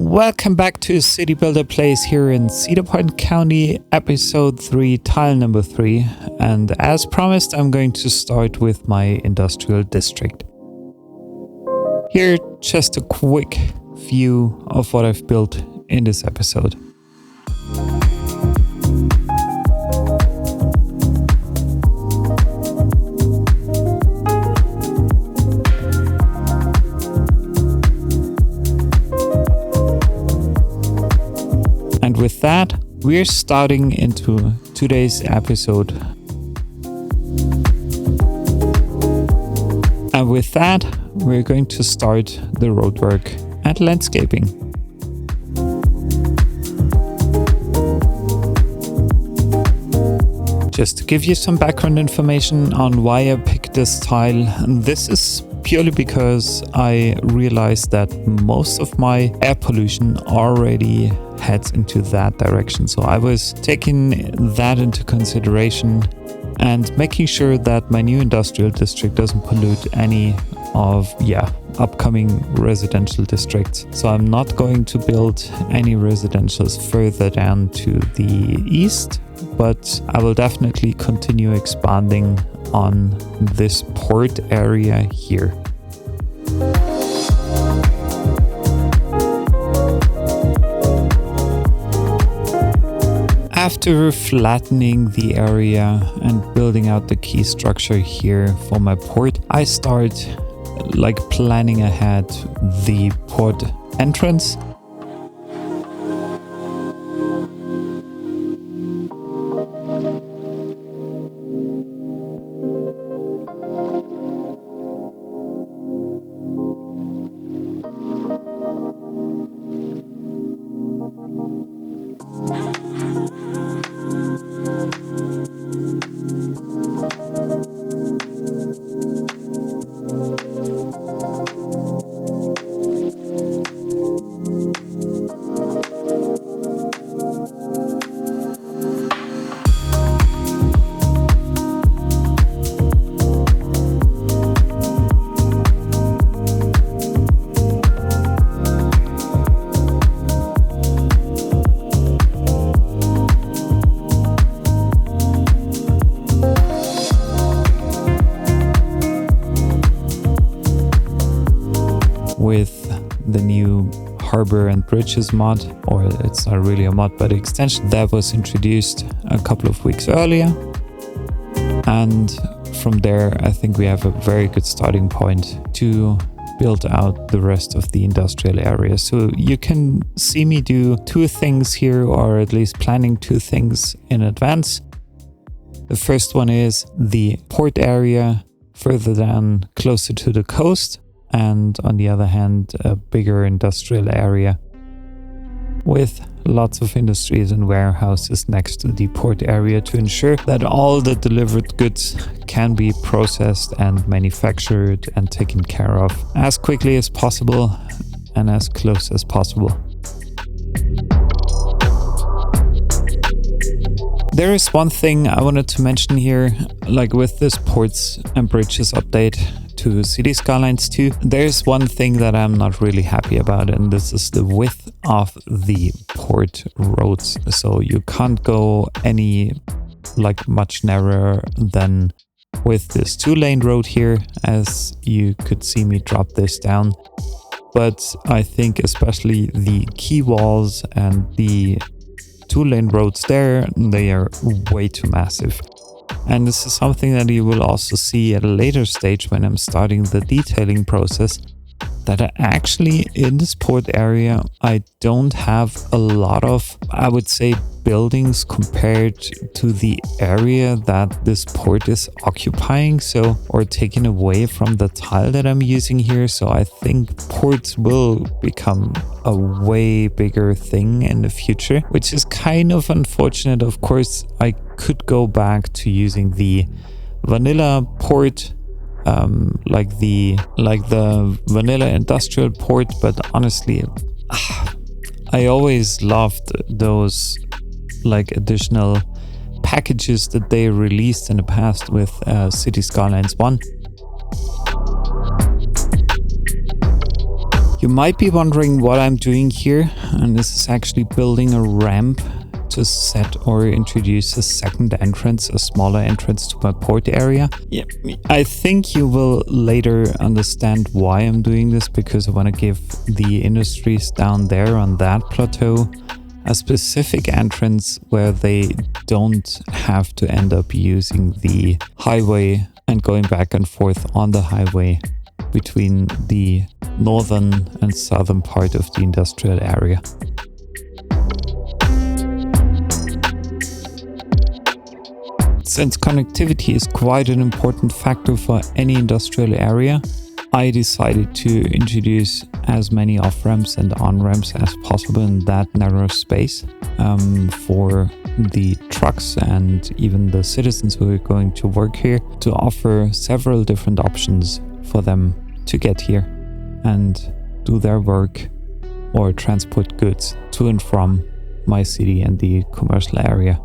Welcome back to City Builder Plays here in Cedarpoint County, episode 3, tile number 3. And as promised, I'm going to start with my industrial district. Here, just a quick view of what I've built in this episode. And with that, we're starting into today's episode. And with that, we're going to start the roadwork and landscaping. Just to give you some background information on why I picked this tile, this is purely because I realized that most of my air pollution already heads into that direction. So I was taking that into consideration and making sure that my new industrial district doesn't pollute any of upcoming residential districts. So I'm not going to build any residentials further down to the east, but I will definitely continue expanding on this port area here. After flattening the area and building out the key structure here for my port, I start planning ahead the port entrance. With the new harbor and bridges mod, or it's not really a mod but extension that was introduced a couple of weeks earlier, and from there I think we have a very good starting point to build out the rest of the industrial area. So you can see me do two things here, or at least planning two things in advance. The first one is the port area further down closer to the coast, and on the other hand, a bigger industrial area with lots of industries and warehouses next to the port area to ensure that all the delivered goods can be processed and manufactured and taken care of as quickly as possible and as close as possible. There is one thing I wanted to mention here, with this ports and bridges update to City Skylines 2, there's one thing that I'm not really happy about, and this is the width of the port roads. So you can't go any much narrower than with this 2-lane road here, as you could see me drop this down. But I think especially the quay walls and the 2-lane roads there, they are way too massive. And this is something that you will also see at a later stage when I'm starting the detailing process, that actually in this port area I don't have a lot of, I would say, buildings compared to the area that this port is occupying, or taken away from the tile that I'm using here. So I think ports will become a way bigger thing in the future, which is kind of unfortunate. Of course, I could go back to using the vanilla port, like the vanilla industrial port, but honestly, I always loved those additional packages that they released in the past with City Skylines 1. You might be wondering what I'm doing here, and this is actually building a ramp to set or introduce a second entrance, a smaller entrance to my port area. Yeah, I think you will later understand why I'm doing this, because I want to give the industries down there on that plateau a specific entrance where they don't have to end up using the highway and going back and forth on the highway between the northern and southern part of the industrial area. Since connectivity is quite an important factor for any industrial area, I decided to introduce as many off-ramps and on-ramps as possible in that narrow space for the trucks and even the citizens who are going to work here, to offer several different options for them to get here and do their work or transport goods to and from my city and the commercial area.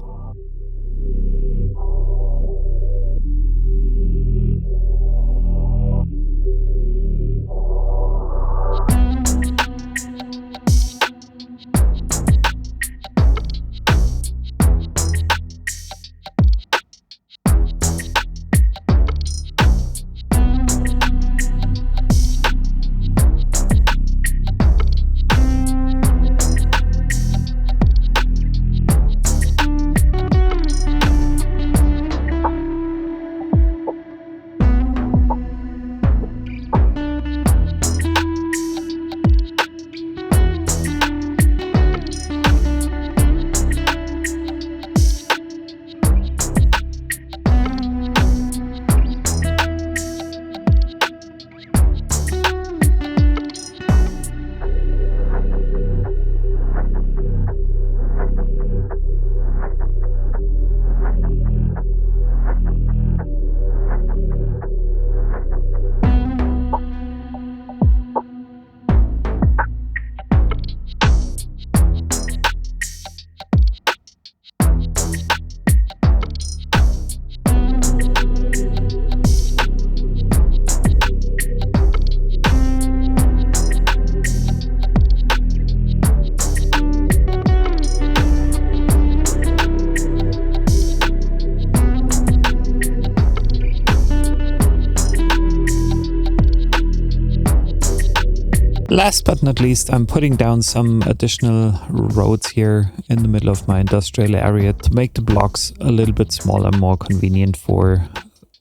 Last but not least, I'm putting down some additional roads here in the middle of my industrial area to make the blocks a little bit smaller, more convenient for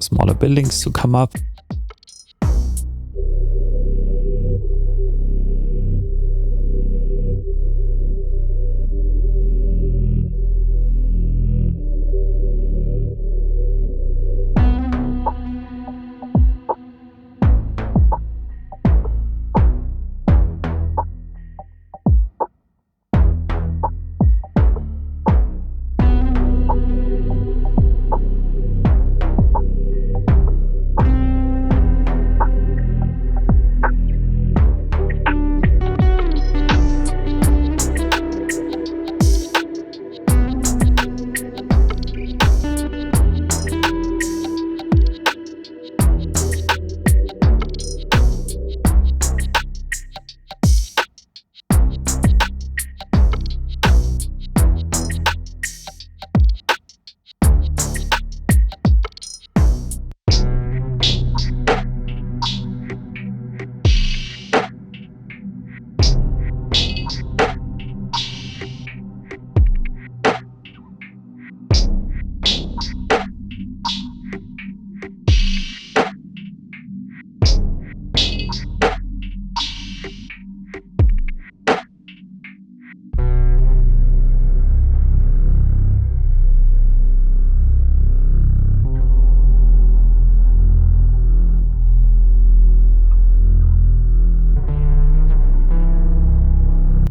smaller buildings to come up.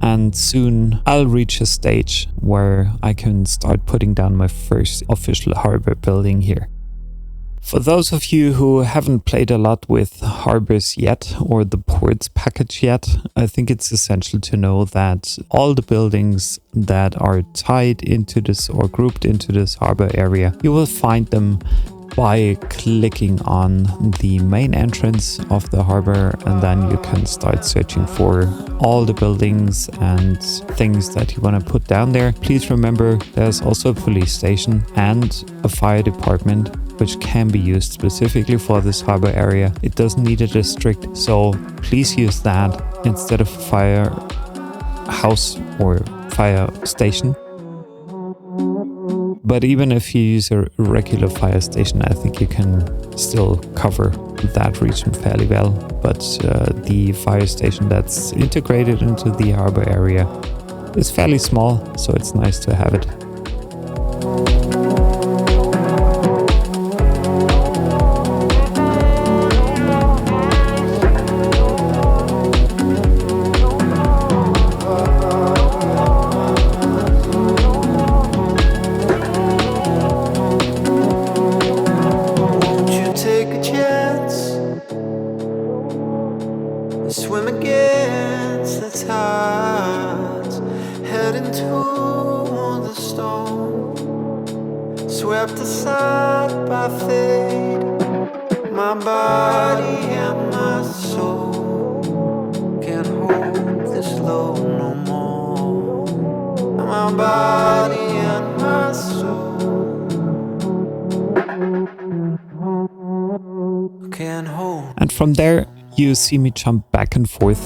And soon I'll reach a stage where I can start putting down my first official harbor building here. For those of you who haven't played a lot with harbors yet, or the ports package yet, I think it's essential to know that all the buildings that are tied into this or grouped into this harbor area, you will find them by clicking on the main entrance of the harbor, and then you can start searching for all the buildings and things that you want to put down there. Please remember there's also a police station and a fire department which can be used specifically for this harbor area. It doesn't need a district, so please use that instead of fire house or fire station. But even if you use a regular fire station, I think you can still cover that region fairly well. But the fire station that's integrated into the harbor area is fairly small, so it's nice to have it. Swim against the tides, heading toward the storm, swept aside by fate. My body and my soul can't hold this load no more. My body and my soul can't hold. And from there, you see me jump back and forth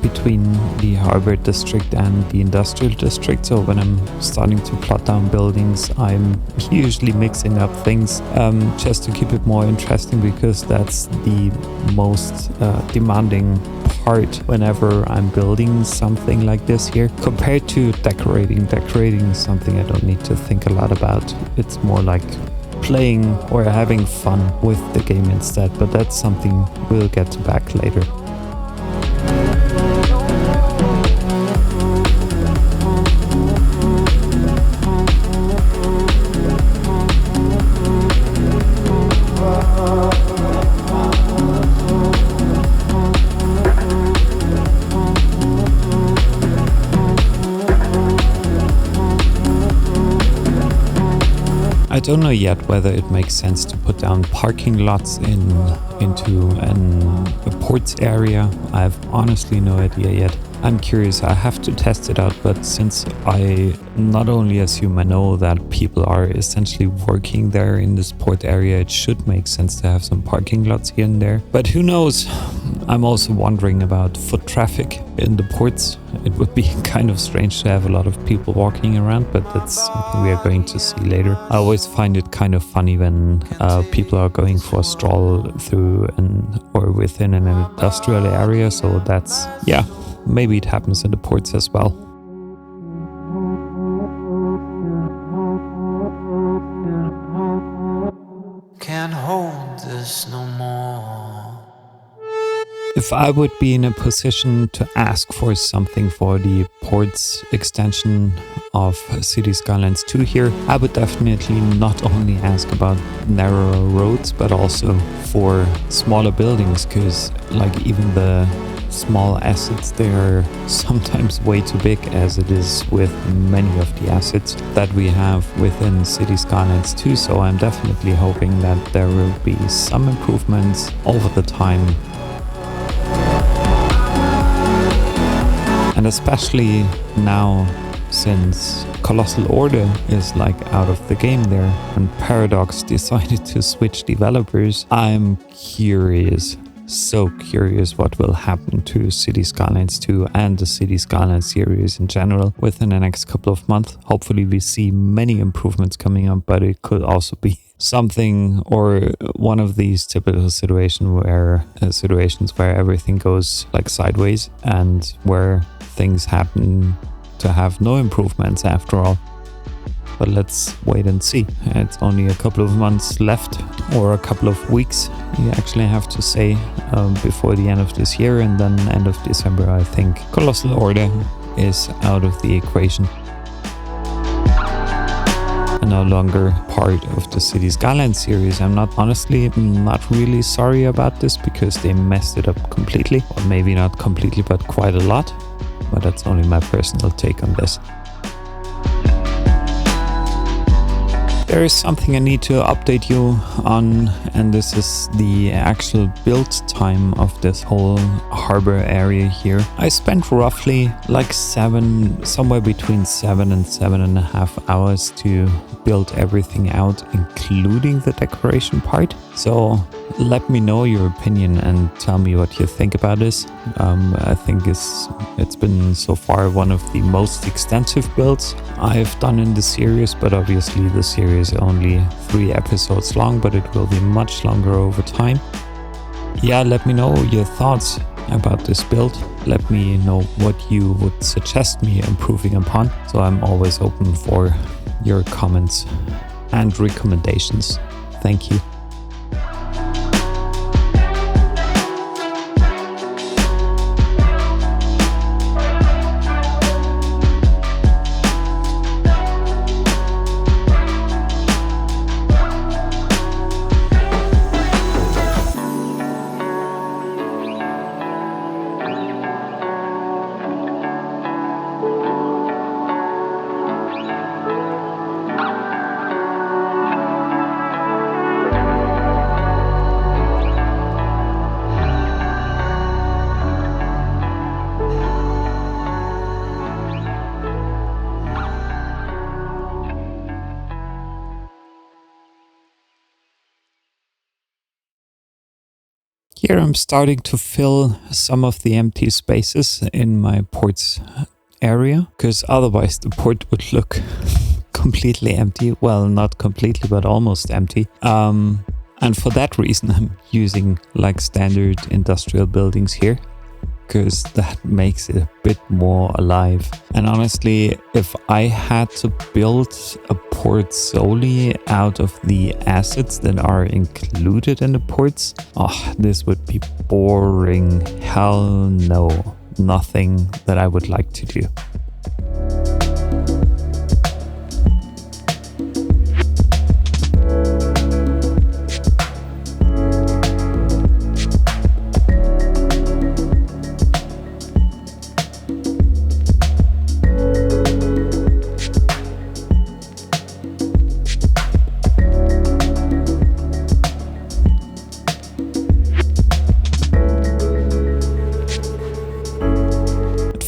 between the harbor district and the industrial district. So when I'm starting to plot down buildings, I'm usually mixing up things just to keep it more interesting, because that's the most demanding part whenever I'm building something like this here. Compared to decorating is something I don't need to think a lot about. It's more like playing or having fun with the game instead, but that's something we'll get to back later. I don't know yet whether it makes sense to put down parking lots into a ports area. I have honestly no idea yet. I'm curious, I have to test it out, but since I not only assume I know that people are essentially working there in this port area, it should make sense to have some parking lots here and there. But who knows? I'm also wondering about foot traffic in the ports. It would be kind of strange to have a lot of people walking around, but that's something we are going to see later. I always find it kind of funny when people are going for a stroll through or within an industrial area, so that's, yeah, maybe it happens in the ports as well. Can't hold this no more. If I would be in a position to ask for something for the ports extension of City Skylines 2 here, I would definitely not only ask about narrower roads, but also for smaller buildings, because like even the small assets, they are sometimes way too big, as it is with many of the assets that we have within City Skylines 2. So I'm definitely hoping that there will be some improvements over the time. And especially now, since Colossal Order is like out of the game there and Paradox decided to switch developers, I'm curious, so curious what will happen to City Skylines 2 and the City Skylines series in general within the next couple of months. Hopefully we see many improvements coming up, but it could also be something or one of these typical situations where everything goes like sideways and where things happen to have no improvements after all. But let's wait and see. It's only a couple of months left, or a couple of weeks, you actually have to say, before the end of this year, and then end of December, I think Colossal Order is out of the equation. And no longer part of the City Skylines series. I'm not really sorry about this, because they messed it up completely, or maybe not completely, but quite a lot. But that's only my personal take on this. There is something I need to update you on, and this is the actual build time of this whole harbor area here. I spent roughly like somewhere between 7 and 7.5 hours to build everything out, including the decoration part. So let me know your opinion and tell me what you think about this. I think it's been so far one of the most extensive builds I've done in the series, but obviously the series is only 3 episodes long, but it will be much longer over time. Yeah, let me know your thoughts about this build. Let me know what you would suggest me improving upon. So I'm always open for your comments and recommendations. Thank you. Here I'm starting to fill some of the empty spaces in my ports area, because otherwise the port would look completely empty. Well, not completely, but almost empty. And for that reason, I'm using like standard industrial buildings here, because that makes it a bit more alive. And honestly, if I had to build a port solely out of the assets that are included in the ports, this would be boring. Hell no, nothing that I would like to do.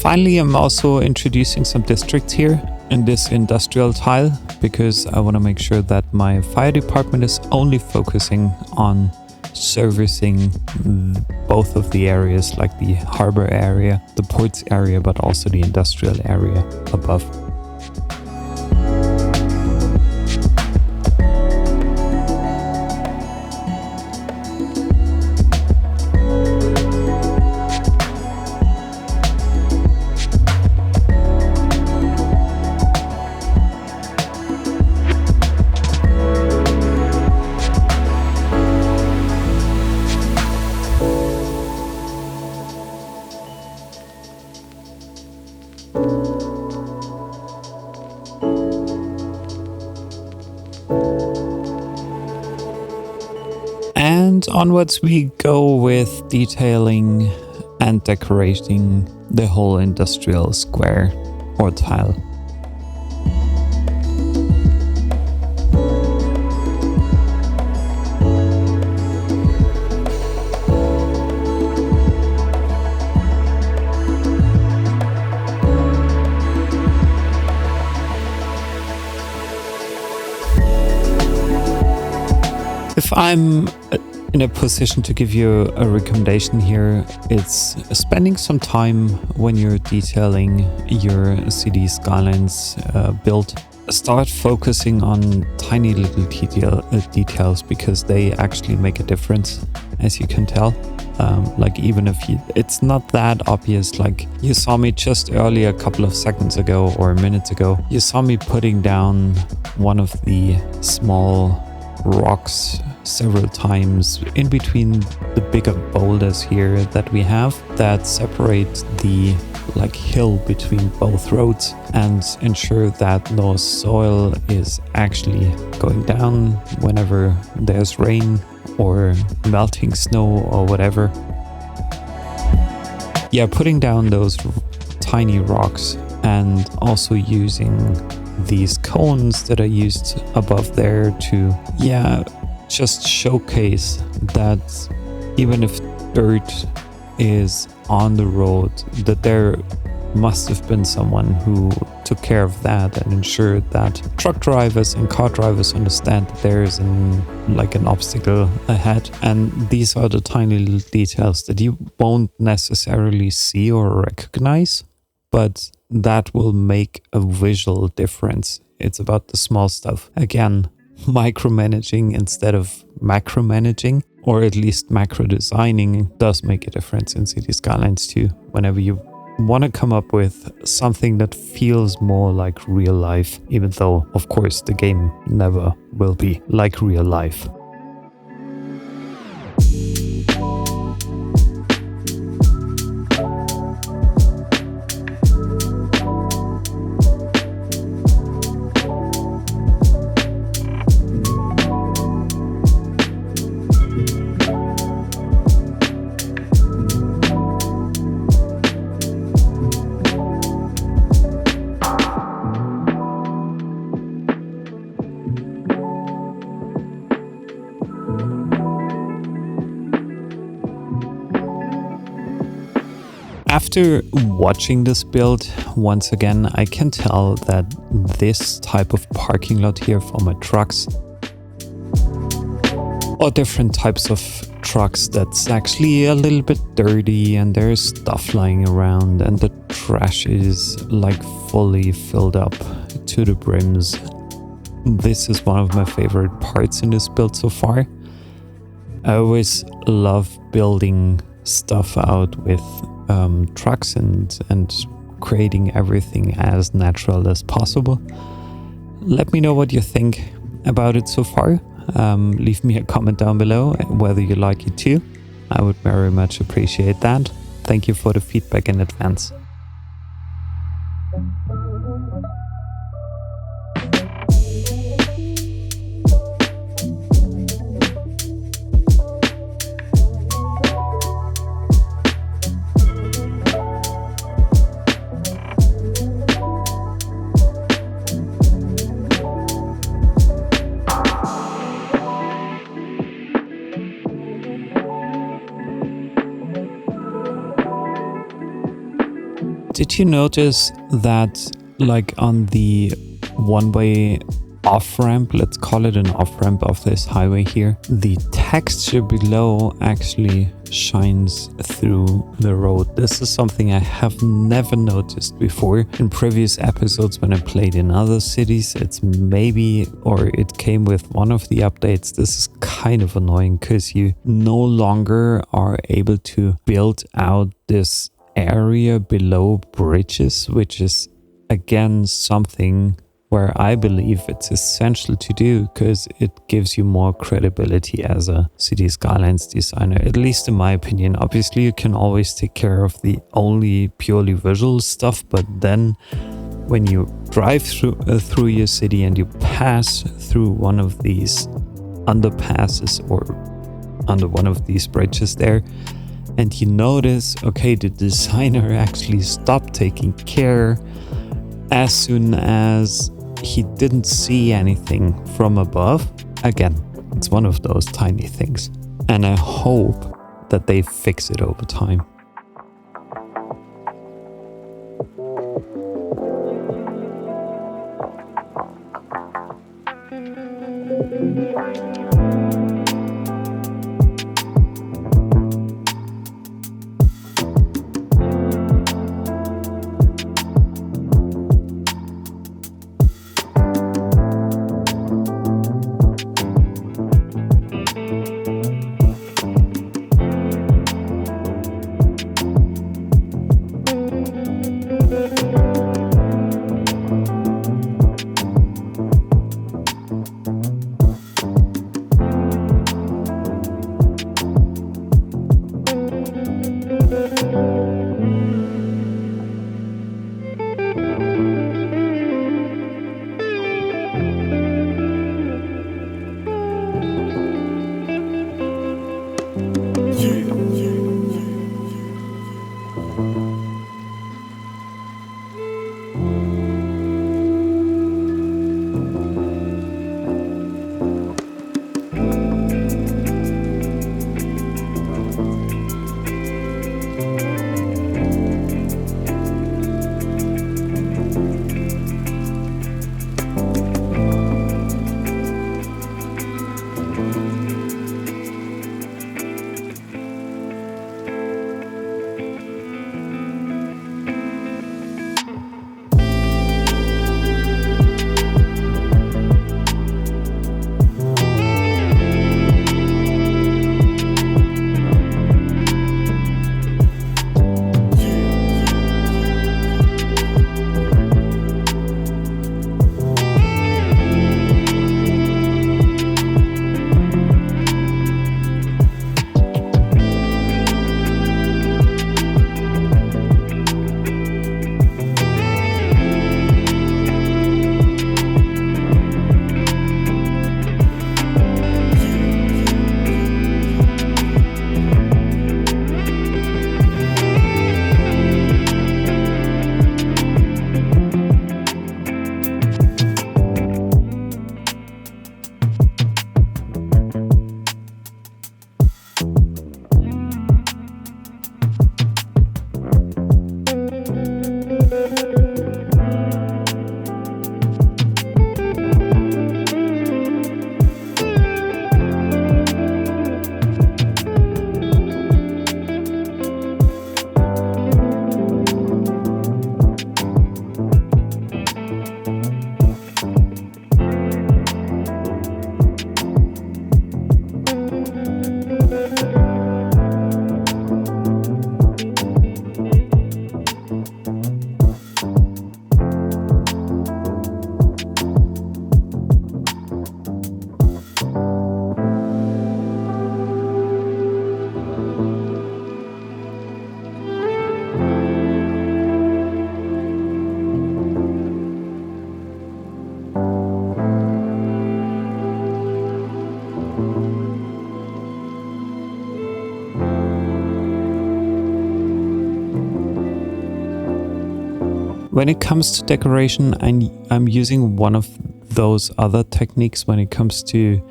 Finally, I'm also introducing some districts here in this industrial tile, because I want to make sure that my fire department is only focusing on servicing both of the areas, like the harbor area, the ports area, but also the industrial area above. And onwards we go with detailing and decorating the whole industrial square or tile. If I'm in a position to give you a recommendation here, it's spending some time when you're detailing your city skylines build. Start focusing on tiny little details, because they actually make a difference, as you can tell. Like even if it's not that obvious, like you saw me just earlier, a couple of seconds ago or minutes ago, you saw me putting down one of the small rocks several times in between the bigger boulders here that we have that separate the hill between both roads and ensure that no soil is actually going down whenever there's rain or melting snow or whatever. Yeah, putting down those tiny rocks and also using these cones that are used above there to, just showcase that even if dirt is on the road, that there must have been someone who took care of that and ensured that truck drivers and car drivers understand that there is an obstacle ahead. And these are the tiny little details that you won't necessarily see or recognize, but that will make a visual difference. It's about the small stuff. Again, micromanaging instead of macromanaging, or at least macro designing, does make a difference in City Skylines too. Whenever you want to come up with something that feels more like real life, even though, of course, the game never will be like real life. After watching this build, once again, I can tell that this type of parking lot here for my trucks, or different types of trucks, that's actually a little bit dirty and there's stuff lying around and the trash is fully filled up to the brims. This is one of my favorite parts in this build so far. I always love building stuff out with trucks and creating everything as natural as possible. Let me know what you think about it so far. Leave me a comment down below whether you like it too. I would very much appreciate that. Thank you for the feedback in advance. Did you notice that on the one-way off-ramp, let's call it an off-ramp of this highway here, the texture below actually shines through the road? This is something I have never noticed before. In previous episodes when I played in other cities, it came with one of the updates. This is kind of annoying because you no longer are able to build out this area below bridges, which is again something where I believe it's essential to do because it gives you more credibility as a City Skylines designer, at least in my opinion. Obviously you can always take care of the only purely visual stuff, but then when you drive through your city and you pass through one of these underpasses or under one of these bridges there, and you notice, okay, the designer actually stopped taking care as soon as he didn't see anything from above. Again, it's one of those tiny things. And I hope that they fix it over time. When it comes to decoration, I'm using one of those other techniques when it comes to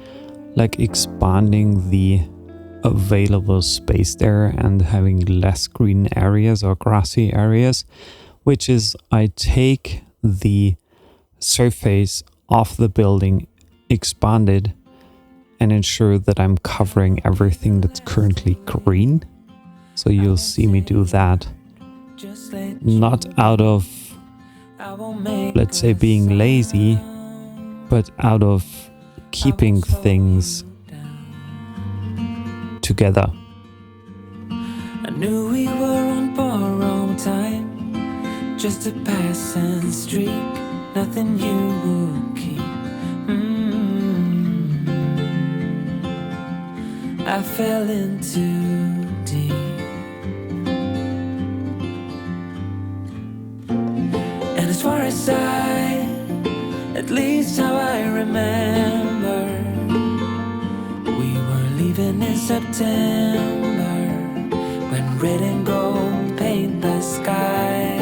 like expanding the available space there and having less green areas or grassy areas, which is I take the surface of the building, expand it, and ensure that I'm covering everything that's currently green. So you'll see me do that, not out of, let's say, being lazy, but out of keeping things together. I knew we were on borrowed time, just a passing streak, nothing you would keep. I fell in too deep, and as far as at least how I remember, we were leaving in September, when red and gold paint the sky.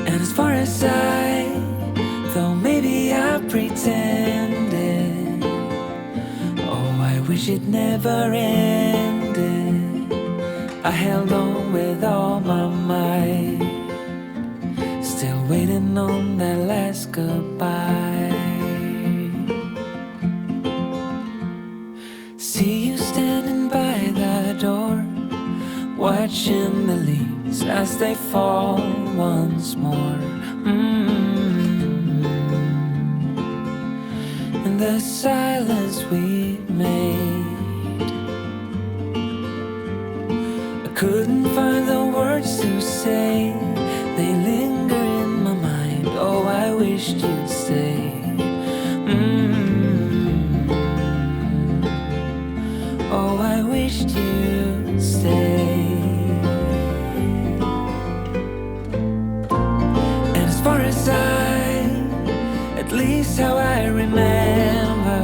And as far as though maybe I pretended, oh, I wish it never ended. I held on with all my might, still waiting on that last goodbye. See you standing by the door, watching the leaves as they fall once more. In the silence we made, I couldn't find the words to say. They linger in my mind. Oh, I wished you'd stay. Oh, I wished you'd stay. And as far as at least how I remember,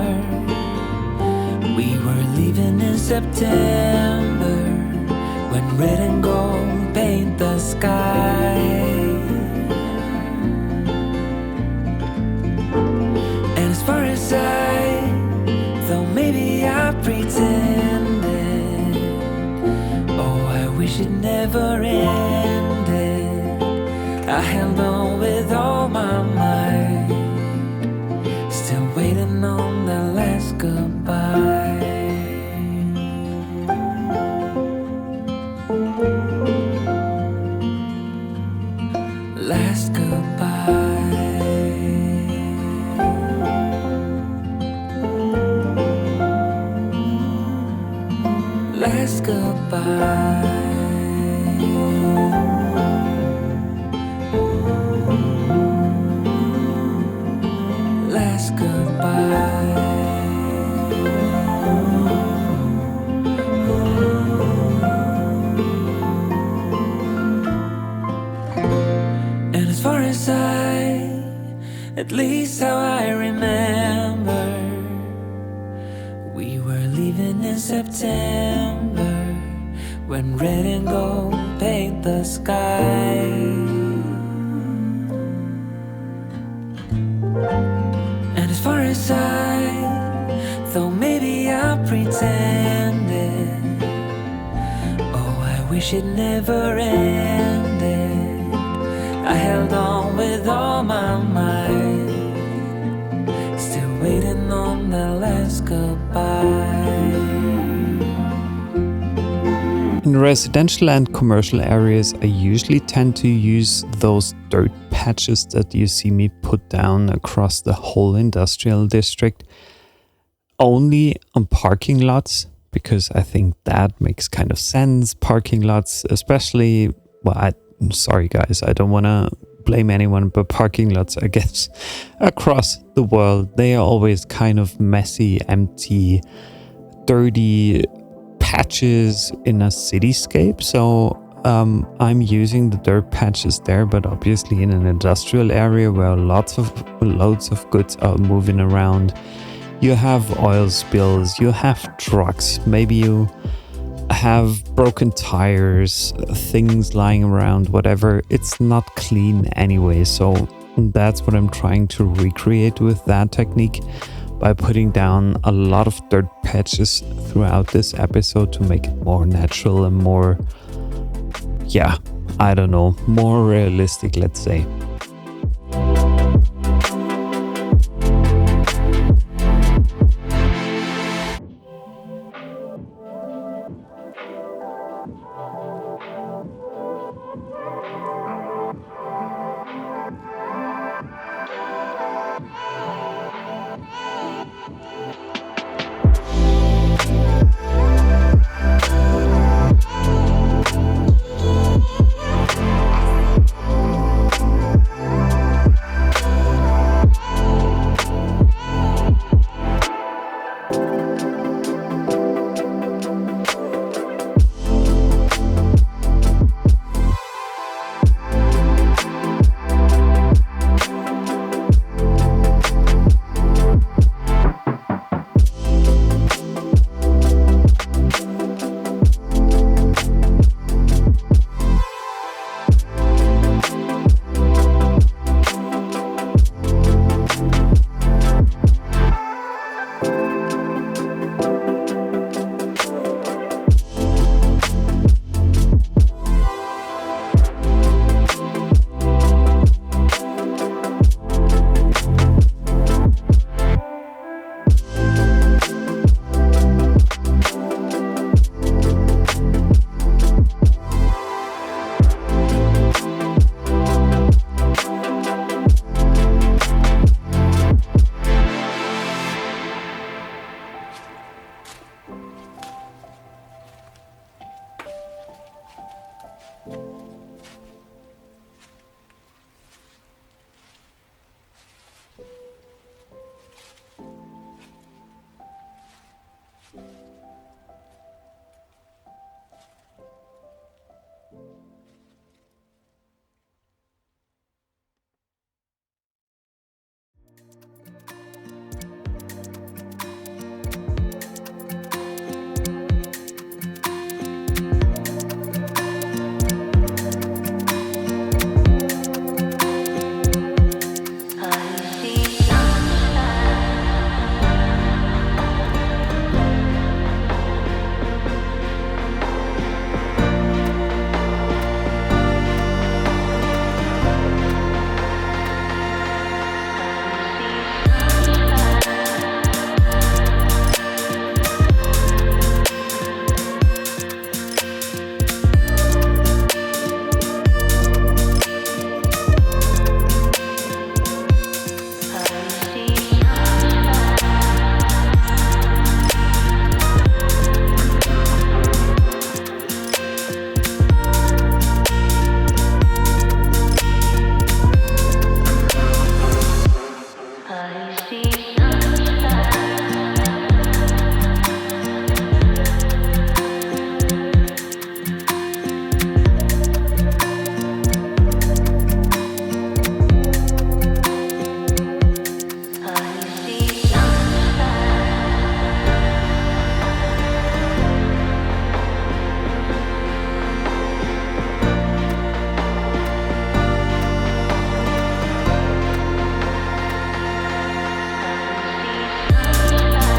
we were leaving in September, when red and gold paint the sky. And as far as though maybe I pretended, oh, I wish it never ended. I held on with all my might, still waiting on the last goodbye. Last goodbye. Last goodbye. Last goodbye. And as far as at least how I remember, we were leaving in September, when red and gold paint the sky. And as far as though maybe I pretended, oh, I wish it never ended. I held on with all my might, still waiting on the last goodbye. In residential and commercial areas, I usually tend to use those dirt patches that you see me put down across the whole industrial district only on parking lots, because I think that makes kind of sense. Parking lots, especially, well, sorry guys, I don't want to blame anyone, but parking lots, I guess, across the world, they are always kind of messy, empty, dirty patches in a cityscape. So I'm using the dirt patches there, but obviously in an industrial area where loads of goods are moving around, you have oil spills, you have trucks, maybe you have broken tires, things lying around, whatever. It's not clean anyway, so that's what I'm trying to recreate with that technique by putting down a lot of dirt patches throughout this episode to make it more natural and more, more realistic, let's say.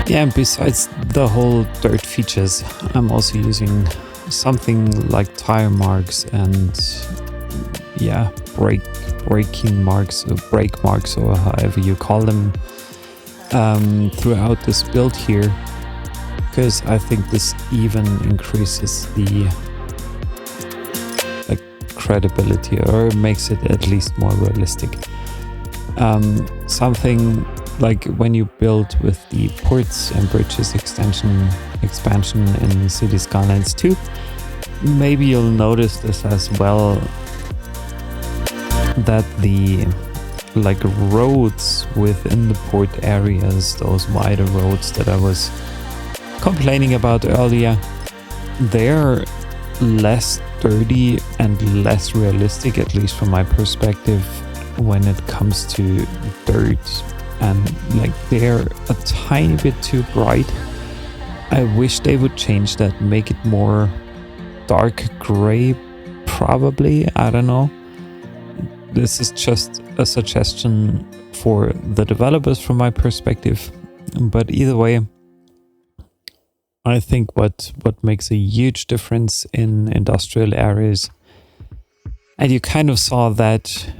Yeah, and besides the whole dirt features, I'm also using something like tire marks and braking marks or brake marks or however you call them throughout this build here, because I think this even increases the credibility, or makes it at least more realistic. Something like when you build with the ports and bridges expansion in City Skylines 2, maybe you'll notice this as well, that the roads within the port areas, those wider roads that I was complaining about earlier, they're less dirty and less realistic, at least from my perspective, when it comes to dirt, and they're a tiny bit too bright. I wish they would change that, make it more dark gray, probably. I don't know. This is just a suggestion for the developers from my perspective. But either way, I think what makes a huge difference in industrial areas, and you kind of saw that,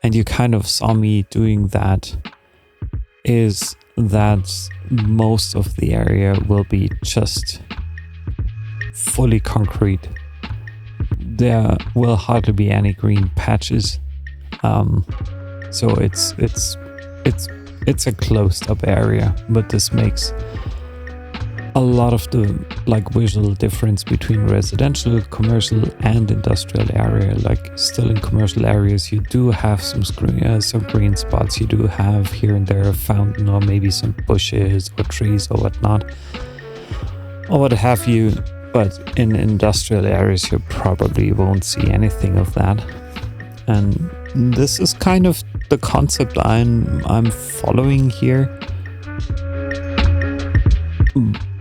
and you kind of saw me doing that, is that most of the area will be just fully concrete. There will hardly be any green patches. So it's a closed up area, but this makes a lot of the visual difference between residential, commercial, and industrial area. Still in commercial areas, you do have some green spots. You do have here and there a fountain, or maybe some bushes or trees or whatnot, or what have you. But in industrial areas, you probably won't see anything of that. And this is kind of the concept I'm following here.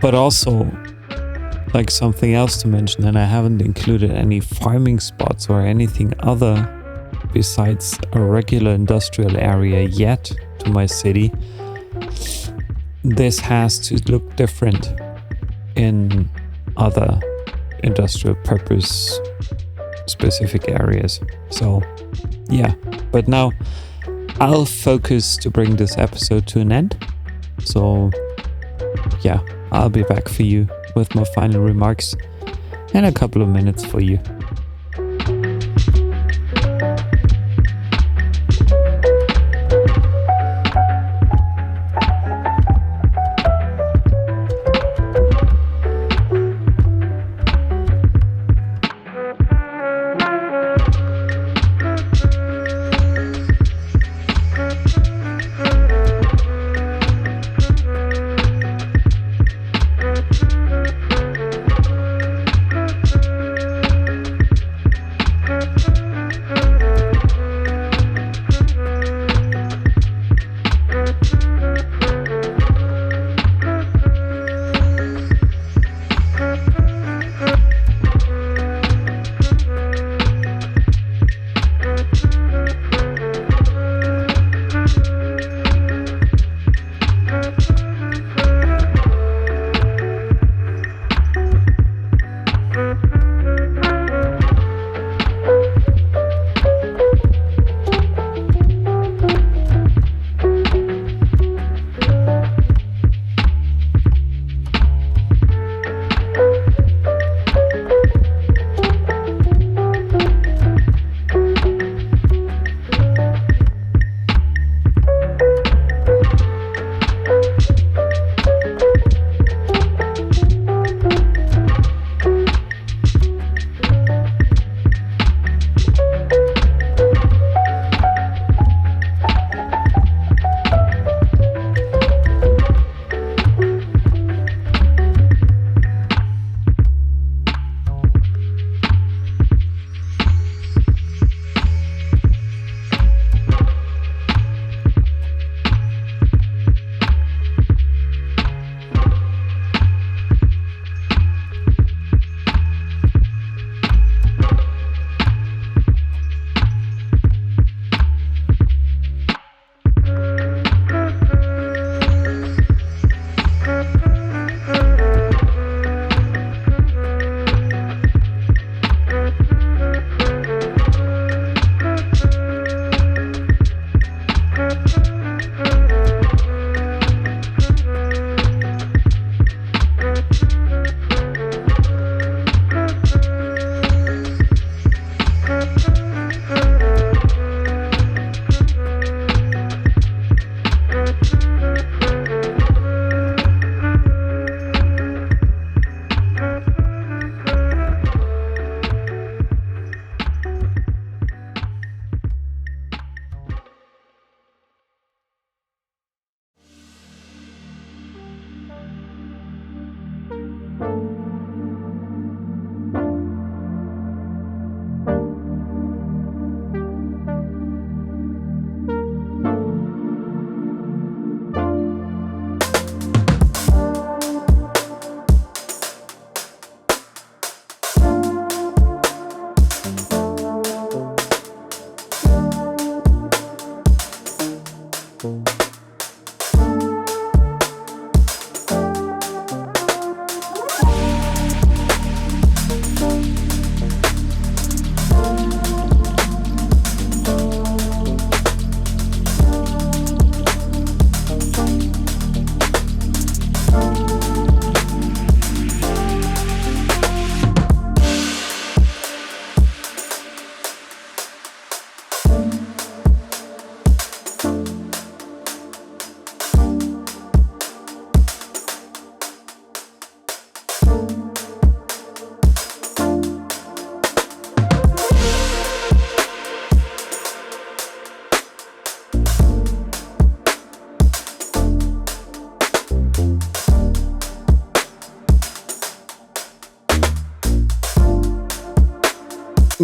But also, something else to mention, and I haven't included any farming spots or anything other besides a regular industrial area yet to my city. This has to look different in other industrial purpose specific areas. So yeah, but now I'll focus to bring this episode to an end. So yeah, I'll be back for you with my final remarks in a couple of minutes for you.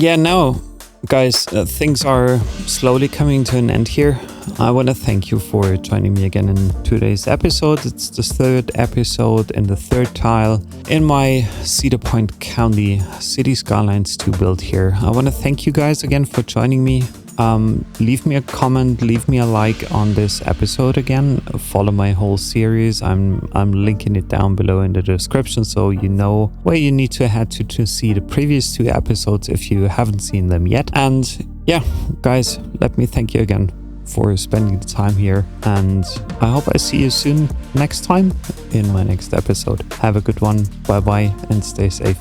yeah, now, guys, things are slowly coming to an end here. I want to thank you for joining me again in today's episode. It's the third episode in the third tile in my Cedarpoint County City Skylines 2 build here. I want to thank you guys again for joining me. Leave me a comment, leave me a like on this episode again. Follow my whole series. I'm linking it down below in the description so you know where you need to head to see the previous 2 episodes if you haven't seen them yet. And yeah, guys, let me thank you again for spending the time here, and I hope I see you soon next time in my next episode. Have a good one, bye bye, and stay safe.